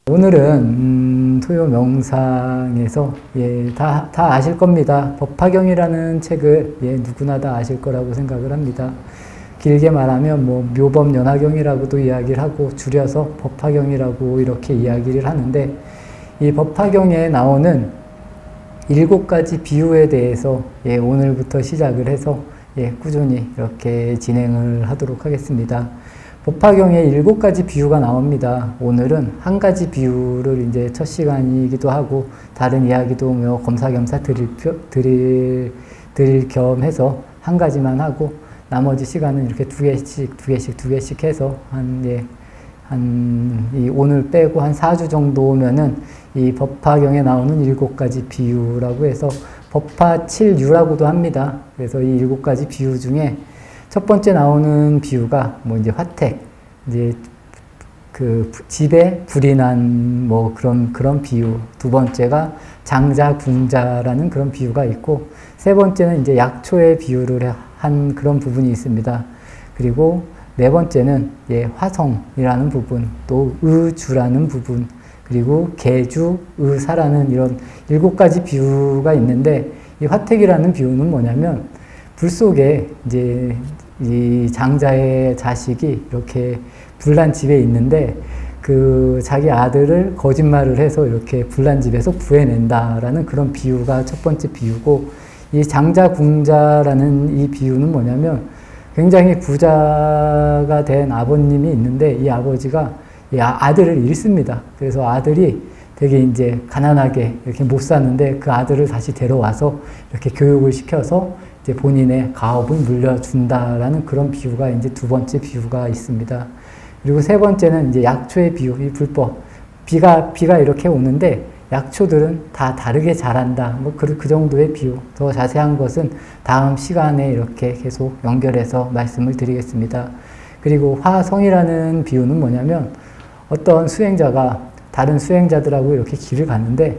오늘은 토요 명상에서 다 아실 겁니다. 법화경이라는 책을 누구나 다 아실 거라고 생각을 합니다. 길게 말하면 묘법연화경이라고도 이야기를 하고 줄여서 법화경이라고 이렇게 이야기를 하는데, 이 법화경에 나오는 7가지 비유에 대해서 오늘부터 시작을 해서 꾸준히 이렇게 진행을 하도록 하겠습니다. 법화경에 7가지 비유가 나옵니다. 오늘은 한 가지 비유를 이제 첫 시간이기도 하고 다른 이야기도 겸사겸사 드릴 겸 해서 한 가지만 하고, 나머지 시간은 이렇게 두 개씩 해서 오늘 빼고 한 4주 정도면은 이 법화경에 나오는 7가지 비유라고 해서 법화칠유라고도 합니다. 그래서 이 7가지 비유 중에 첫 번째 나오는 비유가 이제 화택, 이제 집에 불이 난 그런 비유. 두 번째가 장자, 궁자라는 그런 비유가 있고, 세 번째는 이제 약초의 비유를 한 그런 부분이 있습니다. 그리고 네 번째는 화성이라는 부분, 또 의주라는 부분, 그리고 계주, 의사라는 이런 7가지 비유가 있는데, 이 화택이라는 비유는 뭐냐면, 불 속에 이제 이 장자의 자식이 이렇게 불난 집에 있는데, 자기 아들을 거짓말을 해서 이렇게 불난 집에서 구해낸다라는 그런 비유가 첫 번째 비유고, 이 장자, 궁자라는 이 비유는 뭐냐면, 굉장히 부자가 된 아버님이 있는데, 이 아버지가 이 아들을 잃습니다. 그래서 아들이 되게 이제 가난하게 이렇게 못 사는데, 그 아들을 다시 데려와서 이렇게 교육을 시켜서 이제 본인의 가업을 물려준다라는 그런 비유가 이제 두 번째 비유가 있습니다. 그리고 세 번째는 이제 약초의 비유, 이 불법. 비가 이렇게 오는데, 약초들은 다 다르게 자란다. 그 정도의 비유. 더 자세한 것은 다음 시간에 이렇게 계속 연결해서 말씀을 드리겠습니다. 그리고 화성이라는 비유는 뭐냐면, 어떤 수행자가 다른 수행자들하고 이렇게 길을 가는데,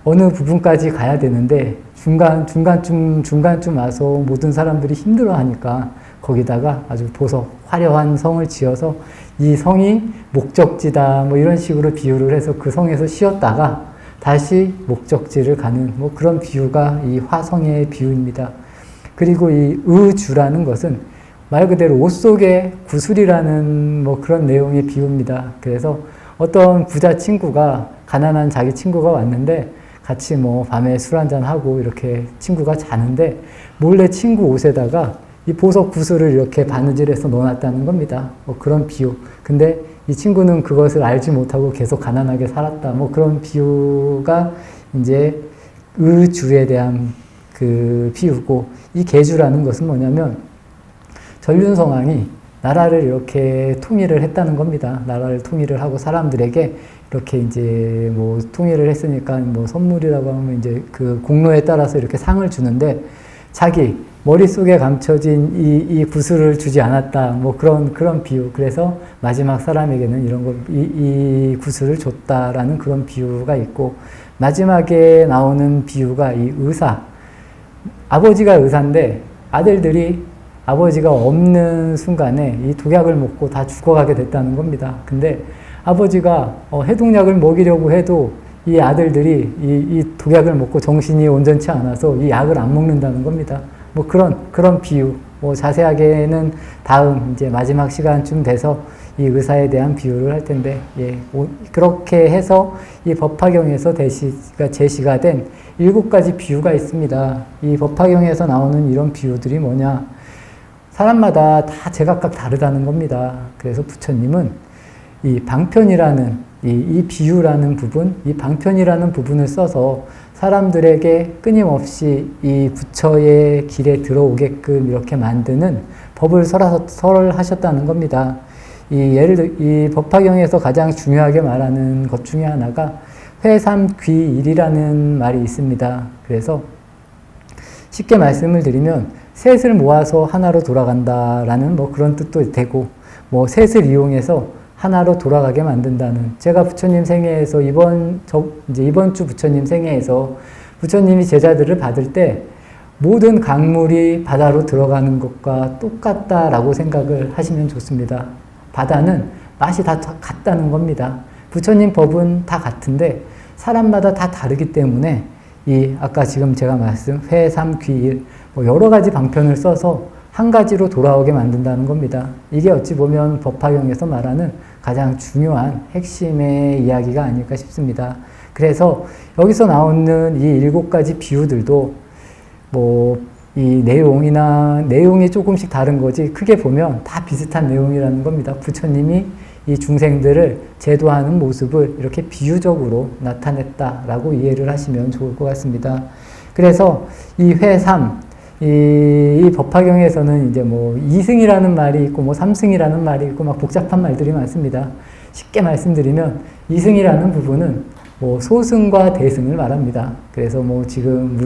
어느 부분까지 가야 되는데, 중간쯤 와서 모든 사람들이 힘들어 하니까, 거기다가 아주 화려한 성을 지어서, 이 성이 목적지다, 이런 식으로 비유를 해서 그 성에서 쉬었다가, 다시 목적지를 가는 그런 비유가 이 화성의 비유입니다. 그리고 이 의주라는 것은 말 그대로 옷 속의 구슬이라는 그런 내용의 비유입니다. 그래서 어떤 부자 친구가, 가난한 자기 친구가 왔는데, 같이 밤에 술 한잔하고 이렇게 친구가 자는데, 몰래 친구 옷에다가 이 보석 구슬을 이렇게 바느질해서 넣어놨다는 겁니다. 그런 비유. 근데 이 친구는 그것을 알지 못하고 계속 가난하게 살았다. 그런 비유가 이제 의주에 대한 그 비유고, 이 계주라는 것은 뭐냐면, 전륜성왕이 나라를 이렇게 통일을 했다는 겁니다. 나라를 통일을 하고 사람들에게 이렇게 이제 통일을 했으니까 선물이라고 하면 이제 그 공로에 따라서 이렇게 상을 주는데, 자기 머릿속에 감춰진 이 구슬을 주지 않았다. 그런 비유. 그래서 마지막 사람에게는 이 구슬을 줬다라는 그런 비유가 있고, 마지막에 나오는 비유가 이 의사. 아버지가 의사인데, 아들들이 아버지가 없는 순간에 이 독약을 먹고 다 죽어가게 됐다는 겁니다. 근데 아버지가 해독약을 먹이려고 해도 이 아들들이 이 독약을 먹고 정신이 온전치 않아서 이 약을 안 먹는다는 겁니다. 그런 비유. 자세하게는 다음 이제 마지막 시간쯤 돼서 이 의사에 대한 비유를 할 텐데, 그렇게 해서 이 법화경에서 제시가 된 7가지 비유가 있습니다. 이 법화경에서 나오는 이런 비유들이 뭐냐? 사람마다 다 제각각 다르다는 겁니다. 그래서 부처님은 이 방편이라는 이 비유라는 부분, 이 방편이라는 부분을 써서 사람들에게 끊임없이 이 부처의 길에 들어오게끔 이렇게 만드는 법을 설하셨다는 겁니다. 이 법화경에서 가장 중요하게 말하는 것 중에 하나가 회삼귀일이라는 말이 있습니다. 그래서 쉽게 말씀을 드리면, 셋을 모아서 하나로 돌아간다라는 그런 뜻도 되고, 셋을 이용해서 하나로 돌아가게 만든다는, 제가 부처님 생애에서 이번 주 부처님 생애에서 부처님이 제자들을 받을 때 모든 강물이 바다로 들어가는 것과 똑같다라고 생각을 하시면 좋습니다. 바다는 맛이 다 같다는 겁니다. 부처님 법은 다 같은데 사람마다 다 다르기 때문에 이 아까 지금 제가 말씀 회삼귀일 뭐 여러 가지 방편을 써서 한 가지로 돌아오게 만든다는 겁니다. 이게 어찌 보면 법화경에서 말하는 가장 중요한 핵심의 이야기가 아닐까 싶습니다. 그래서 여기서 나오는 이 7가지 비유들도 뭐 이 내용이 조금씩 다른 거지 크게 보면 다 비슷한 내용이라는 겁니다. 부처님이 이 중생들을 제도하는 모습을 이렇게 비유적으로 나타냈다라고 이해를 하시면 좋을 것 같습니다. 그래서 이 회삼, 이 법화경에서는 이제 뭐 이승이라는 말이 있고 뭐 삼승이라는 말이 있고 막 복잡한 말들이 많습니다. 쉽게 말씀드리면 이승이라는 부분은 뭐 소승과 대승을 말합니다. 그래서 뭐 지금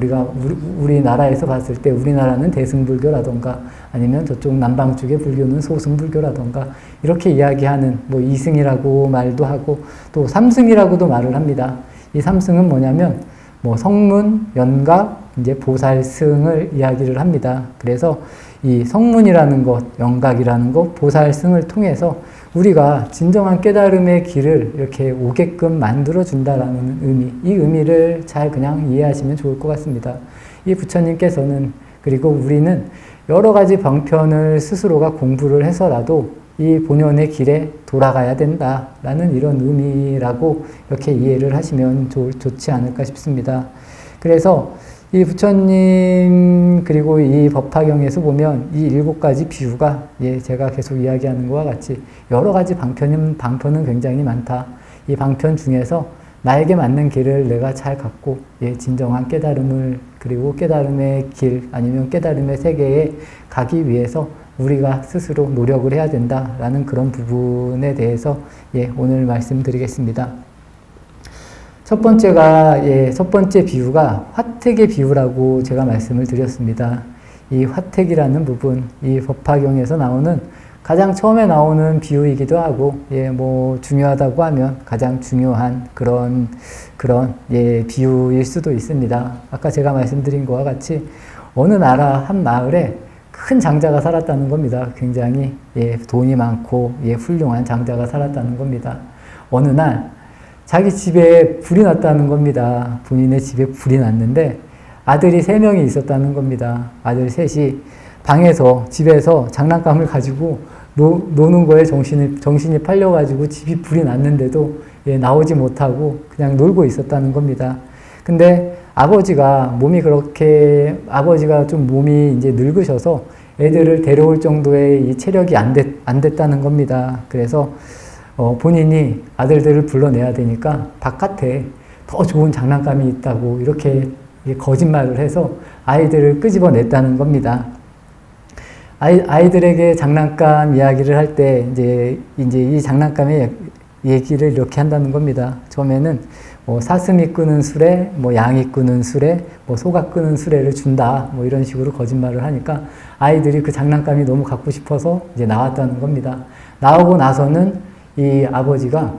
우리나라에서 봤을 때 우리나라는 대승불교라던가 아니면 저쪽 남방 쪽의 불교는 소승불교라던가 이렇게 이야기하는 뭐 이승이라고 말도 하고 또 삼승이라고도 말을 합니다. 이 삼승은 뭐냐면 뭐 성문, 연각, 이제 보살승을 이야기를 합니다. 그래서 이 성문이라는 것, 연각이라는 것, 보살승을 통해서 우리가 진정한 깨달음의 길을 이렇게 오게끔 만들어준다라는 의미, 이 의미를 잘 그냥 이해하시면 좋을 것 같습니다. 이 부처님께서는 그리고 우리는 여러 가지 방편을 스스로가 공부를 해서라도 이 본연의 길에 돌아가야 된다라는 이런 의미라고 이렇게 이해를 하시면 좋지 않을까 싶습니다. 그래서 이 부처님 그리고 이 법화경에서 보면 이 7가지 비유가 제가 계속 이야기하는 것과 같이 여러 가지 방편은 굉장히 많다. 이 방편 중에서 나에게 맞는 길을 내가 잘 갖고 진정한 깨달음을 그리고 깨달음의 길 아니면 깨달음의 세계에 가기 위해서 우리가 스스로 노력을 해야 된다라는 그런 부분에 대해서 오늘 말씀드리겠습니다. 첫 번째 비유가 화택의 비유라고 제가 말씀을 드렸습니다. 이 화택이라는 부분, 이 법화경에서 나오는 가장 처음에 나오는 비유이기도 하고, 뭐 중요하다고 하면 가장 중요한 그런 비유일 수도 있습니다. 아까 제가 말씀드린 것과 같이 어느 나라 한 마을에 큰 장자가 살았다는 겁니다. 굉장히 돈이 많고 훌륭한 장자가 살았다는 겁니다. 어느 날 자기 집에 불이 났다는 겁니다. 본인의 집에 불이 났는데 아들이 3명이 있었다는 겁니다. 아들 셋이 집에서 장난감을 가지고 노는 거에 정신이 팔려가지고 집이 불이 났는데도 나오지 못하고 그냥 놀고 있었다는 겁니다. 근데 아버지가 좀 몸이 이제 늙으셔서 애들을 데려올 정도의 이 체력이 안 됐다는 겁니다. 그래서 본인이 아들들을 불러내야 되니까 바깥에 더 좋은 장난감이 있다고 이렇게 거짓말을 해서 아이들을 끄집어냈다는 겁니다. 아이들에게 장난감 이야기를 할 때 이제 이 장난감의 얘기를 이렇게 한다는 겁니다. 처음에는 뭐 사슴이 끄는 수레, 뭐 양이 끄는 수레, 뭐 소가 끄는 수레를 준다. 뭐 이런 식으로 거짓말을 하니까 아이들이 그 장난감이 너무 갖고 싶어서 이제 나왔다는 겁니다. 나오고 나서는 이 아버지가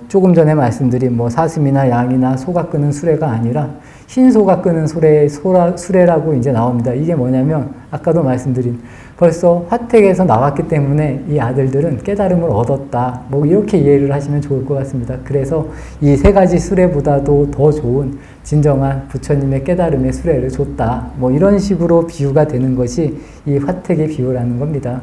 조금 전에 말씀드린 뭐 사슴이나 양이나 소가 끄는 수레가 아니라 흰소가 끄는 수레라고 이제 나옵니다. 이게 뭐냐면 아까도 말씀드린 벌써 화택에서 나왔기 때문에 이 아들들은 깨달음을 얻었다. 뭐 이렇게 이해를 하시면 좋을 것 같습니다. 그래서 이 3가지 수레보다도 더 좋은 진정한 부처님의 깨달음의 수레를 줬다. 뭐 이런 식으로 비유가 되는 것이 이 화택의 비유라는 겁니다.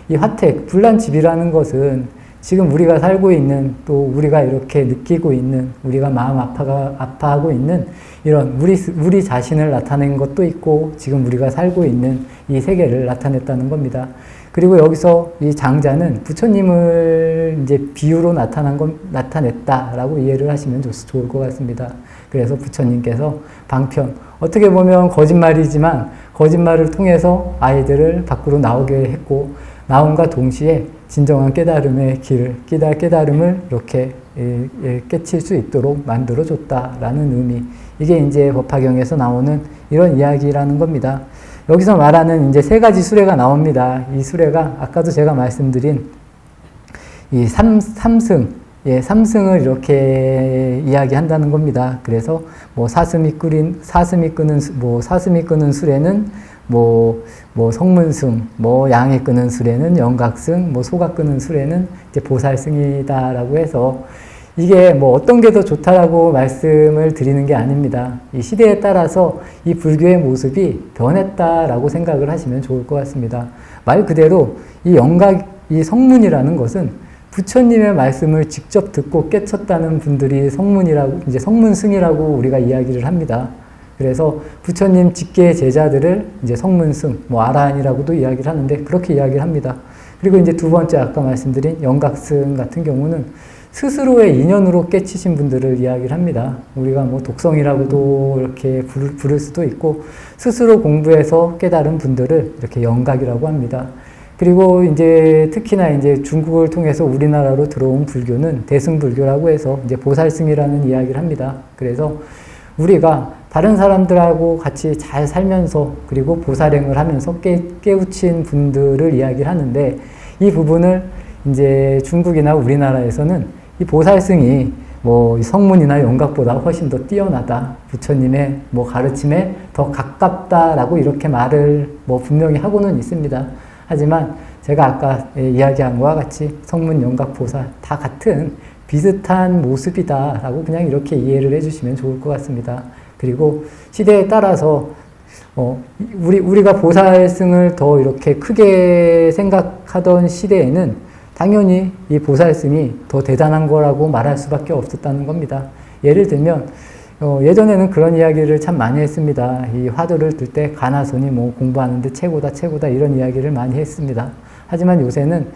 이 화택, 불난집이라는 것은 지금 우리가 살고 있는 또 우리가 이렇게 느끼고 있는 우리가 마음 아파하고 있는 이런 우리 자신을 나타낸 것도 있고 지금 우리가 살고 있는 이 세계를 나타냈다는 겁니다. 그리고 여기서 이 장자는 부처님을 이제 비유로 나타냈다라고 이해를 하시면 좋을 것 같습니다. 그래서 부처님께서 방편, 어떻게 보면 거짓말이지만 거짓말을 통해서 아이들을 밖으로 나오게 했고 나옴과 동시에 진정한 깨달음의 길을, 깨달음을 이렇게 깨칠 수 있도록 만들어줬다라는 의미. 이게 이제 법화경에서 나오는 이런 이야기라는 겁니다. 여기서 말하는 이제 3가지 수레가 나옵니다. 이 수레가 아까도 제가 말씀드린 이 삼승을 이렇게 이야기한다는 겁니다. 그래서 뭐 사슴이 끄는 수레는 뭐 성문승, 뭐 양이 끄는 수레는 영각승, 뭐 소가 끄는 수레는 이제 보살승이다라고 해서 이게 뭐 어떤 게 더 좋다라고 말씀을 드리는 게 아닙니다. 이 시대에 따라서 이 불교의 모습이 변했다라고 생각을 하시면 좋을 것 같습니다. 말 그대로 이 영각, 이 성문이라는 것은 부처님의 말씀을 직접 듣고 깨쳤다는 분들이 성문이라고, 이제 성문승이라고 우리가 이야기를 합니다. 그래서 부처님 직계 제자들을 이제 성문승, 뭐 아라한이라고도 이야기를 하는데 그렇게 이야기를 합니다. 그리고 이제 두 번째 아까 말씀드린 영각승 같은 경우는 스스로의 인연으로 깨치신 분들을 이야기를 합니다. 우리가 뭐 독성이라고도 이렇게 부를 수도 있고 스스로 공부해서 깨달은 분들을 이렇게 영각이라고 합니다. 그리고 이제 특히나 이제 중국을 통해서 우리나라로 들어온 불교는 대승불교라고 해서 이제 보살승이라는 이야기를 합니다. 그래서 우리가 다른 사람들하고 같이 잘 살면서 그리고 보살행을 하면서 깨우친 분들을 이야기를 하는데 이 부분을 이제 중국이나 우리나라에서는 이 보살승이 뭐 성문이나 영각보다 훨씬 더 뛰어나다. 부처님의 뭐 가르침에 더 가깝다라고 이렇게 말을 뭐 분명히 하고는 있습니다. 하지만 제가 아까 이야기한 것과 같이 성문, 영각, 보살 다 같은 비슷한 모습이다라고 그냥 이렇게 이해를 해주시면 좋을 것 같습니다. 그리고 시대에 따라서 우리가 보살승을 더 이렇게 크게 생각하던 시대에는 당연히 이 보살승이 더 대단한 거라고 말할 수밖에 없었다는 겁니다. 예를 들면 예전에는 그런 이야기를 참 많이 했습니다. 이 화두를 들 때 가나손이 뭐 공부하는데 최고다 이런 이야기를 많이 했습니다. 하지만 요새는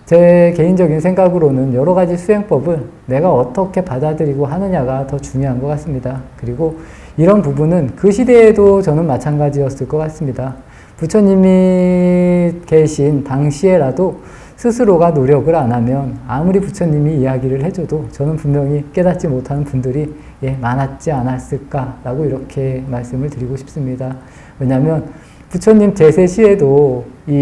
제 개인적인 생각으로는 여러 가지 수행법을 내가 어떻게 받아들이고 하느냐가 더 중요한 것 같습니다. 그리고 이런 부분은 그 시대에도 저는 마찬가지였을 것 같습니다. 부처님이 계신 당시에라도 스스로가 노력을 안 하면 아무리 부처님이 이야기를 해줘도 저는 분명히 깨닫지 못하는 분들이 많았지 않았을까라고 이렇게 말씀을 드리고 싶습니다. 왜냐하면 부처님 제세 시에도 이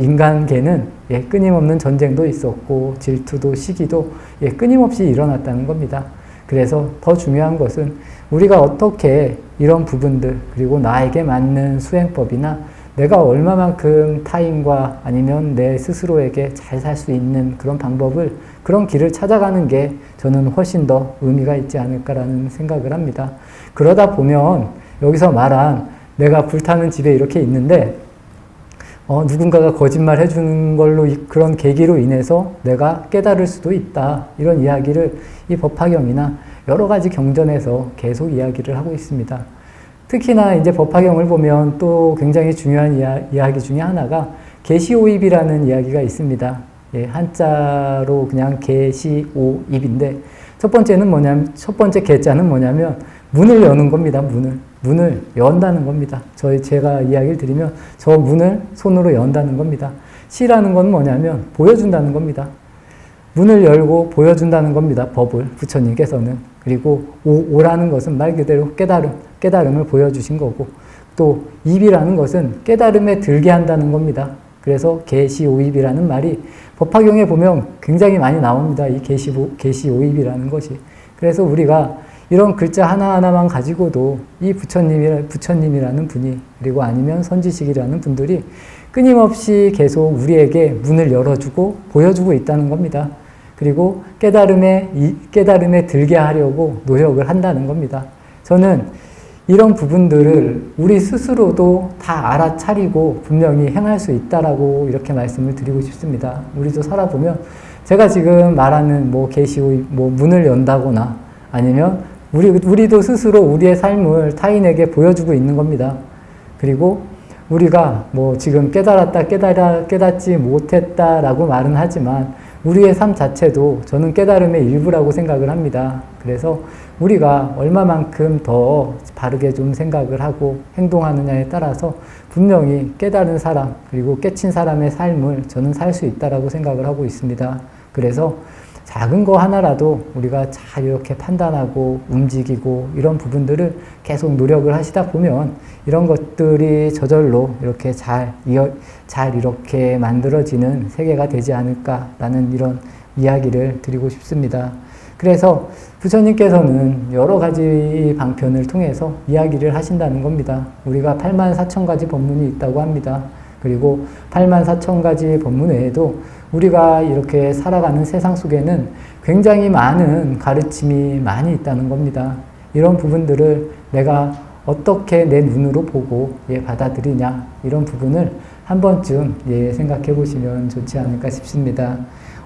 인간계는 끊임없는 전쟁도 있었고 질투도 시기도 끊임없이 일어났다는 겁니다. 그래서 더 중요한 것은 우리가 어떻게 이런 부분들 그리고 나에게 맞는 수행법이나 내가 얼마만큼 타인과 아니면 내 스스로에게 잘 살 수 있는 그런 방법을 그런 길을 찾아가는 게 저는 훨씬 더 의미가 있지 않을까라는 생각을 합니다. 그러다 보면 여기서 말한 내가 불타는 집에 이렇게 있는데 누군가가 거짓말 해주는 걸로 그런 계기로 인해서 내가 깨달을 수도 있다. 이런 이야기를 이 법화경이나 여러 가지 경전에서 계속 이야기를 하고 있습니다. 특히나 이제 법화경을 보면 또 굉장히 중요한 이야기 중에 하나가 계시오입이라는 이야기가 있습니다. 한자로 그냥 계시오입인데 첫 번째 계자는 뭐냐면 문을 여는 겁니다. 문을 연다는 겁니다. 제가 이야기를 드리면 저 문을 손으로 연다는 겁니다. 시라는 건 뭐냐면 보여준다는 겁니다. 문을 열고 보여준다는 겁니다. 법을 부처님께서는. 그리고 오라는 것은 말 그대로 깨달음을 보여주신 거고 또 입이라는 것은 깨달음에 들게 한다는 겁니다. 그래서 계시오입이라는 말이 법화경에 보면 굉장히 많이 나옵니다. 이 계시오입이라는 것이. 그래서 우리가 이런 글자 하나하나만 가지고도 이 부처님이라는 분이 그리고 아니면 선지식이라는 분들이 끊임없이 계속 우리에게 문을 열어주고 보여주고 있다는 겁니다. 그리고 깨달음에 들게 하려고 노력을 한다는 겁니다. 저는 이런 부분들을 우리 스스로도 다 알아차리고 분명히 행할 수 있다라고 이렇게 말씀을 드리고 싶습니다. 우리도 살아보면 제가 지금 말하는 뭐 계시오입, 뭐 문을 연다거나 아니면 우리도 스스로 우리의 삶을 타인에게 보여주고 있는 겁니다. 그리고 우리가 뭐 지금 깨닫지 못했다라고 말은 하지만 우리의 삶 자체도 저는 깨달음의 일부라고 생각을 합니다. 그래서 우리가 얼마만큼 더 바르게 좀 생각을 하고 행동하느냐에 따라서 분명히 깨달은 사람 그리고 깨친 사람의 삶을 저는 살 수 있다라고 생각을 하고 있습니다. 그래서 작은 거 하나라도 우리가 잘 이렇게 판단하고 움직이고 이런 부분들을 계속 노력을 하시다 보면 이런 것들이 저절로 이렇게 잘 이렇게 만들어지는 세계가 되지 않을까라는 이런 이야기를 드리고 싶습니다. 그래서 부처님께서는 여러 가지 방편을 통해서 이야기를 하신다는 겁니다. 우리가 84,000가지 법문이 있다고 합니다. 그리고 8만 4천 가지 법문 외에도 우리가 이렇게 살아가는 세상 속에는 굉장히 많은 가르침이 많이 있다는 겁니다. 이런 부분들을 내가 어떻게 내 눈으로 보고 받아들이냐, 이런 부분을 한 번쯤 생각해 보시면 좋지 않을까 싶습니다.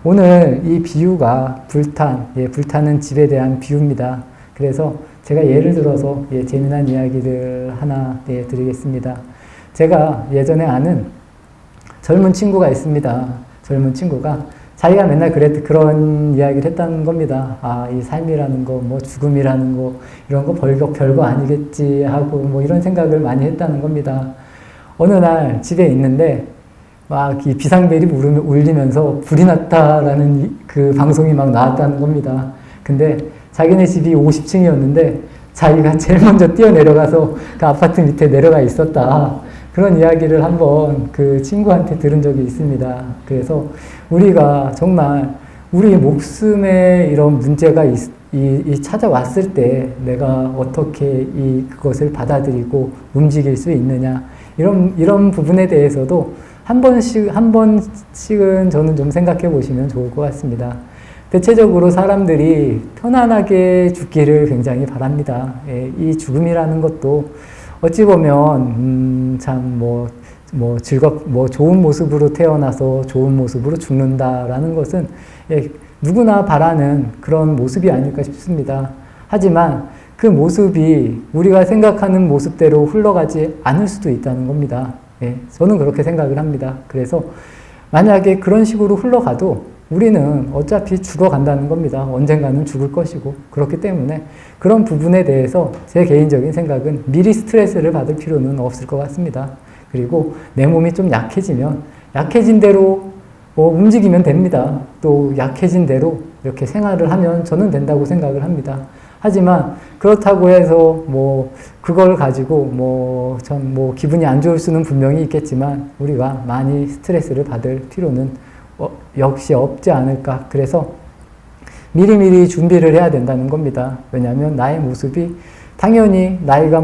오늘 이 비유가 불타는 집에 대한 비유입니다. 그래서 제가 예를 들어서 재미난 이야기를 하나 드리겠습니다. 제가 예전에 아는 젊은 친구가 있습니다. 젊은 친구가 자기가 맨날 그런 이야기를 했다는 겁니다. 아, 이 삶이라는 거, 뭐 죽음이라는 거, 이런 거 별거 아니겠지 하고 뭐 이런 생각을 많이 했다는 겁니다. 어느 날 집에 있는데 막 이 비상벨이 울리면서 불이 났다라는 그 방송이 막 나왔다는 겁니다. 근데 자기네 집이 50층이었는데 자기가 제일 먼저 뛰어내려가서 그 아파트 밑에 내려가 있었다. 그런 이야기를 한번 그 친구한테 들은 적이 있습니다. 그래서 우리가 정말 우리 목숨에 이런 문제가 찾아왔을 때 내가 어떻게 그것을 받아들이고 움직일 수 있느냐, 이런 부분에 대해서도 한 번씩은 저는 좀 생각해 보시면 좋을 것 같습니다. 대체적으로 사람들이 편안하게 죽기를 굉장히 바랍니다. 이 죽음이라는 것도 어찌 보면 좋은 모습으로 태어나서 좋은 모습으로 죽는다라는 것은 누구나 바라는 그런 모습이 아닐까 싶습니다. 하지만 그 모습이 우리가 생각하는 모습대로 흘러가지 않을 수도 있다는 겁니다. 저는 그렇게 생각을 합니다. 그래서 만약에 그런 식으로 흘러가도 우리는 어차피 죽어간다는 겁니다. 언젠가는 죽을 것이고, 그렇기 때문에 그런 부분에 대해서 제 개인적인 생각은 미리 스트레스를 받을 필요는 없을 것 같습니다. 그리고 내 몸이 좀 약해지면 약해진 대로 움직이면 됩니다. 또 약해진 대로 이렇게 생활을 하면 저는 된다고 생각을 합니다. 하지만 그렇다고 해서 그걸 가지고 기분이 안 좋을 수는 분명히 있겠지만 우리가 많이 스트레스를 받을 필요는 역시 없지 않을까. 그래서 미리미리 준비를 해야 된다는 겁니다. 왜냐하면 나의 모습이 당연히 나이가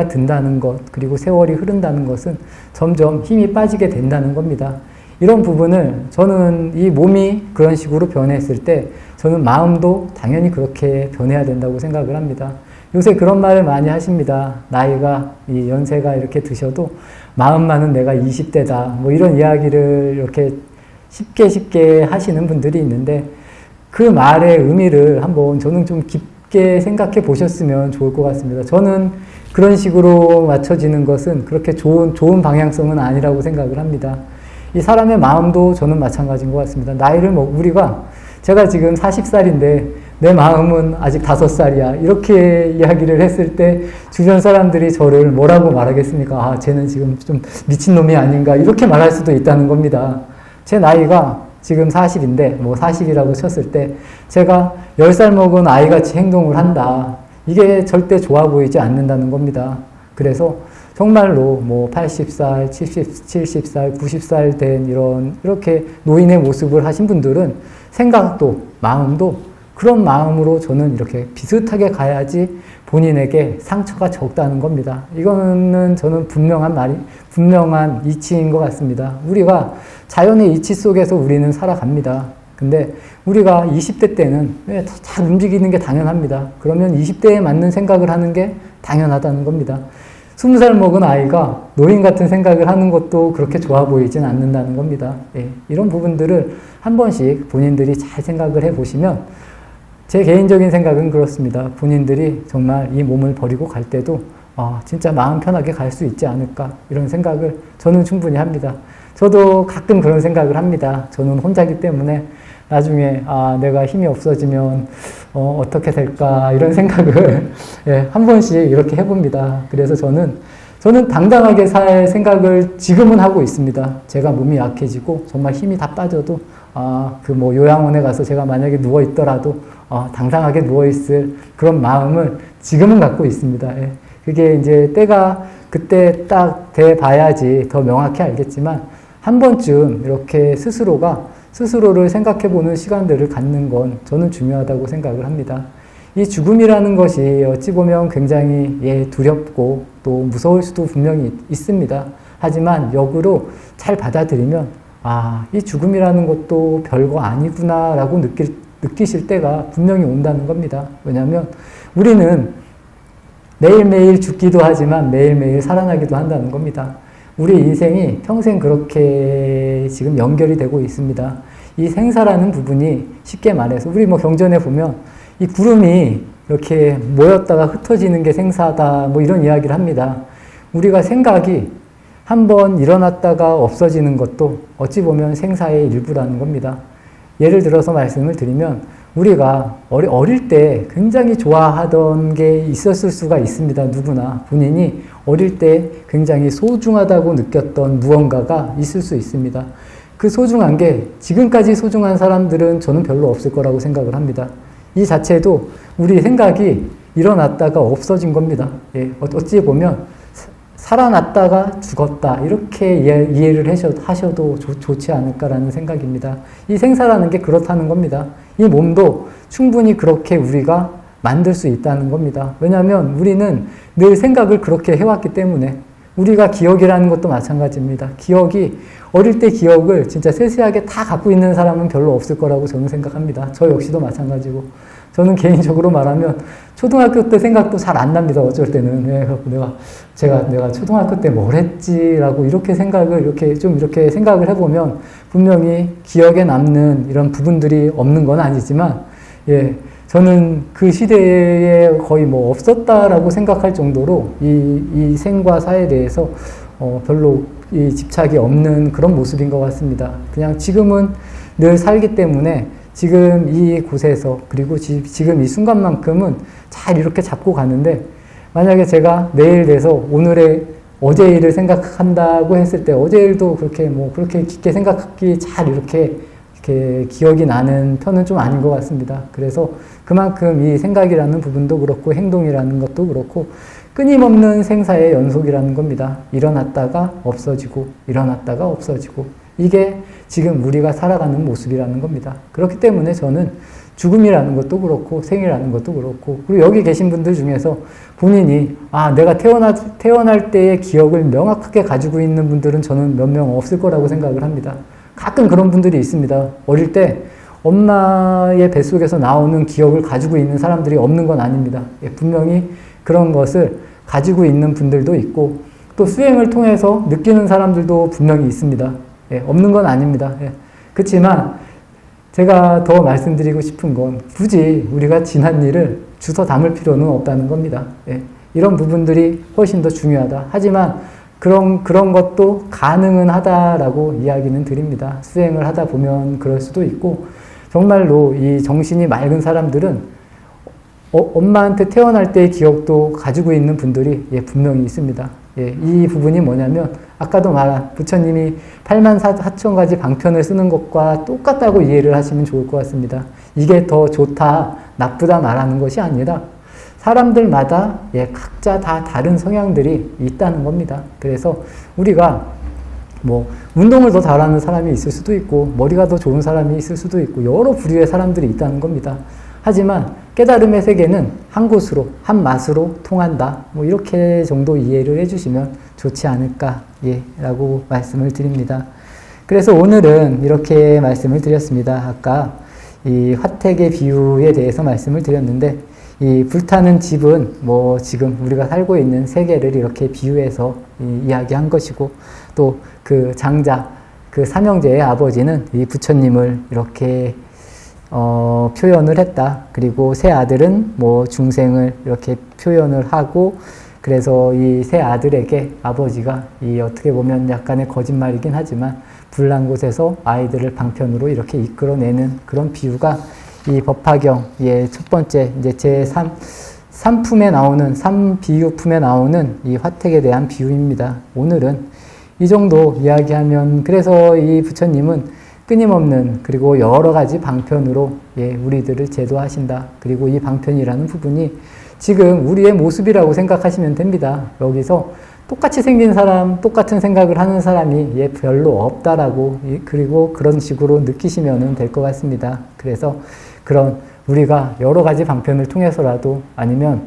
든다는 것, 그리고 세월이 흐른다는 것은 점점 힘이 빠지게 된다는 겁니다. 이런 부분을 저는 이 몸이 그런 식으로 변했을 때 저는 마음도 당연히 그렇게 변해야 된다고 생각을 합니다. 요새 그런 말을 많이 하십니다. 이 연세가 이렇게 드셔도 마음만은 내가 20대다. 이런 이야기를 이렇게 쉽게 하시는 분들이 있는데 그 말의 의미를 한번 저는 좀 깊게 생각해 보셨으면 좋을 것 같습니다. 저는 그런 식으로 맞춰지는 것은 그렇게 좋은 방향성은 아니라고 생각을 합니다. 이 사람의 마음도 저는 마찬가지인 것 같습니다. 제가 지금 40살인데 내 마음은 아직 5살이야. 이렇게 이야기를 했을 때 주변 사람들이 저를 뭐라고 말하겠습니까? 아, 쟤는 지금 좀 미친놈이 아닌가? 이렇게 말할 수도 있다는 겁니다. 제 나이가 지금 40인데 40이라고 쳤을 때 제가 10살 먹은 아이같이 행동을 한다. 이게 절대 좋아 보이지 않는다는 겁니다. 그래서 정말로 80살, 70살, 90살 된 이렇게 노인의 모습을 하신 분들은 생각도, 마음도 그런 마음으로 저는 이렇게 비슷하게 가야지 본인에게 상처가 적다는 겁니다. 이거는 저는 분명한 이치인 것 같습니다. 우리가 자연의 이치 속에서 우리는 살아갑니다. 근데 우리가 20대 때는 잘 움직이는 게 당연합니다. 그러면 20대에 맞는 생각을 하는 게 당연하다는 겁니다. 20살 먹은 아이가 노인 같은 생각을 하는 것도 그렇게 좋아 보이진 않는다는 겁니다. 이런 부분들을 한 번씩 본인들이 잘 생각을 해보시면 제 개인적인 생각은 그렇습니다. 본인들이 정말 이 몸을 버리고 갈 때도 진짜 마음 편하게 갈 수 있지 않을까, 이런 생각을 저는 충분히 합니다. 저도 가끔 그런 생각을 합니다. 저는 혼자기 때문에 나중에 내가 힘이 없어지면 어떻게 될까, 이런 생각을 한 번씩 이렇게 해봅니다. 그래서 저는 당당하게 살 생각을 지금은 하고 있습니다. 제가 몸이 약해지고 정말 힘이 다 빠져도 요양원에 가서 제가 만약에 누워 있더라도 당당하게 누워 있을 그런 마음을 지금은 갖고 있습니다. 그게 이제 때가 그때 딱 돼 봐야지 더 명확히 알겠지만 한 번쯤 이렇게 스스로를 생각해 보는 시간들을 갖는 건 저는 중요하다고 생각을 합니다. 이 죽음이라는 것이 어찌 보면 굉장히 두렵고 또 무서울 수도 분명히 있습니다. 하지만 역으로 잘 받아들이면 아, 이 죽음이라는 것도 별거 아니구나 라고 느끼실 때가 분명히 온다는 겁니다. 왜냐하면 우리는 매일매일 죽기도 하지만 매일매일 살아나기도 한다는 겁니다. 우리 인생이 평생 그렇게 지금 연결이 되고 있습니다. 이 생사라는 부분이 쉽게 말해서 우리 뭐 경전에 보면 이 구름이 이렇게 모였다가 흩어지는 게 생사다 뭐 이런 이야기를 합니다. 우리가 생각이 한번 일어났다가 없어지는 것도 어찌 보면 생사의 일부라는 겁니다. 예를 들어서 말씀을 드리면 우리가 어릴 때 굉장히 좋아하던 게 있었을 수가 있습니다. 누구나 본인이 어릴 때 굉장히 소중하다고 느꼈던 무언가가 있을 수 있습니다. 그 소중한 게 지금까지 소중한 사람들은 저는 별로 없을 거라고 생각을 합니다. 이 자체도 우리 생각이 일어났다가 없어진 겁니다. 예, 어찌 보면 살아났다가 죽었다 이렇게 이해를 하셔도 좋지 않을까라는 생각입니다. 이 생사라는 게 그렇다는 겁니다. 이 몸도 충분히 그렇게 우리가 만들 수 있다는 겁니다. 왜냐하면 우리는 늘 생각을 그렇게 해왔기 때문에 우리가 기억이라는 것도 마찬가지입니다. 기억이 어릴 때 기억을 진짜 세세하게 다 갖고 있는 사람은 별로 없을 거라고 저는 생각합니다. 저 역시도 마찬가지고 저는 개인적으로 말하면 초등학교 때 생각도 잘 안 납니다. 어쩔 때는 내가 초등학교 때 뭘 했지라고 이렇게 생각을 해보면 분명히 기억에 남는 이런 부분들이 없는 건 아니지만 예. 저는 그 시대에 거의 뭐 없었다라고 생각할 정도로 이 생과 사에 대해서 별로 이 집착이 없는 그런 모습인 것 같습니다. 그냥 지금은 늘 살기 때문에 지금 이 곳에서 그리고 지금 이 순간만큼은 잘 이렇게 잡고 가는데 만약에 제가 내일 돼서 어제 일을 생각한다고 했을 때 어제 일도 그렇게 깊게 생각하기 잘 이렇게 기억이 나는 편은 좀 아닌 것 같습니다. 그래서 그만큼 이 생각이라는 부분도 그렇고 행동이라는 것도 그렇고 끊임없는 생사의 연속이라는 겁니다. 일어났다가 없어지고 일어났다가 없어지고 이게 지금 우리가 살아가는 모습이라는 겁니다. 그렇기 때문에 저는 죽음이라는 것도 그렇고 생이라는 것도 그렇고 그리고 여기 계신 분들 중에서 본인이 내가 태어날 때의 기억을 명확하게 가지고 있는 분들은 저는 몇 명 없을 거라고 생각을 합니다. 가끔 그런 분들이 있습니다. 어릴 때 엄마의 뱃속에서 나오는 기억을 가지고 있는 사람들이 없는 건 아닙니다. 분명히 그런 것을 가지고 있는 분들도 있고 또 수행을 통해서 느끼는 사람들도 분명히 있습니다. 없는 건 아닙니다. 그렇지만 제가 더 말씀드리고 싶은 건 굳이 우리가 지난 일을 주워 담을 필요는 없다는 겁니다. 이런 부분들이 훨씬 더 중요하다. 하지만 그런 것도 가능은 하다라고 이야기는 드립니다. 수행을 하다 보면 그럴 수도 있고 정말로 이 정신이 맑은 사람들은 엄마한테 태어날 때의 기억도 가지고 있는 분들이 분명히 있습니다. 이 부분이 뭐냐면 아까도 말한 부처님이 8만 4천 가지 방편을 쓰는 것과 똑같다고 이해를 하시면 좋을 것 같습니다. 이게 더 좋다, 나쁘다 말하는 것이 아니라 사람들마다 각자 다 다른 성향들이 있다는 겁니다. 그래서 우리가 뭐 운동을 더 잘하는 사람이 있을 수도 있고 머리가 더 좋은 사람이 있을 수도 있고 여러 부류의 사람들이 있다는 겁니다. 하지만 깨달음의 세계는 한 곳으로 한 맛으로 통한다. 뭐 이렇게 정도 이해를 해주시면 좋지 않을까 라고 말씀을 드립니다. 그래서 오늘은 이렇게 말씀을 드렸습니다. 아까 이 화택의 비유에 대해서 말씀을 드렸는데 이 불타는 집은 뭐 지금 우리가 살고 있는 세계를 이렇게 비유해서 이야기한 것이고 또 그 장자, 그 삼형제의 아버지는 이 부처님을 이렇게 표현을 했다. 그리고 세 아들은 뭐 중생을 이렇게 표현을 하고 그래서 이 세 아들에게 아버지가 이 어떻게 보면 약간의 거짓말이긴 하지만 불난 곳에서 아이들을 방편으로 이렇게 이끌어내는 그런 비유가 이 법화경의 첫 번째 이제 제3품에 나오는 3비유품에 나오는 이 화택에 대한 비유입니다. 오늘은 이 정도 이야기하면 그래서 이 부처님은 끊임없는 그리고 여러 가지 방편으로 우리들을 제도하신다. 그리고 이 방편이라는 부분이 지금 우리의 모습이라고 생각하시면 됩니다. 여기서 똑같이 생긴 사람, 똑같은 생각을 하는 사람이 별로 없다라고 그리고 그런 식으로 느끼시면 될 것 같습니다. 그래서 그런 우리가 여러 가지 방편을 통해서라도 아니면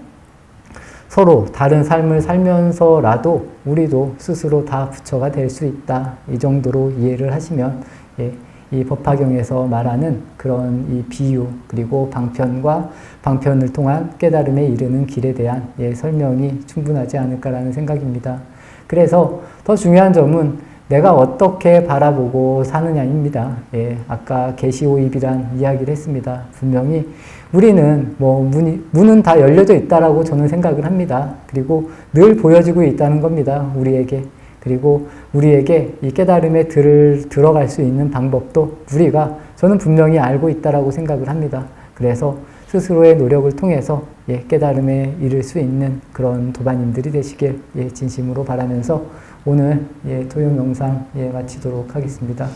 서로 다른 삶을 살면서라도 우리도 스스로 다 부처가 될 수 있다. 이 정도로 이해를 하시면 이 법화경에서 말하는 그런 이 비유 그리고 방편과 방편을 통한 깨달음에 이르는 길에 대한 설명이 충분하지 않을까라는 생각입니다. 그래서 더 중요한 점은 내가 어떻게 바라보고 사느냐입니다. 아까 계시오입이란 이야기를 했습니다. 분명히 우리는 문은 다 열려져 있다라고 저는 생각을 합니다. 그리고 늘 보여지고 있다는 겁니다. 우리에게. 그리고 우리에게 이 깨달음에 들어갈 수 있는 방법도 저는 분명히 알고 있다라고 생각을 합니다. 그래서 스스로의 노력을 통해서 깨달음에 이를 수 있는 그런 도반님들이 되시길 진심으로 바라면서 오늘 토요 영상 마치도록 하겠습니다.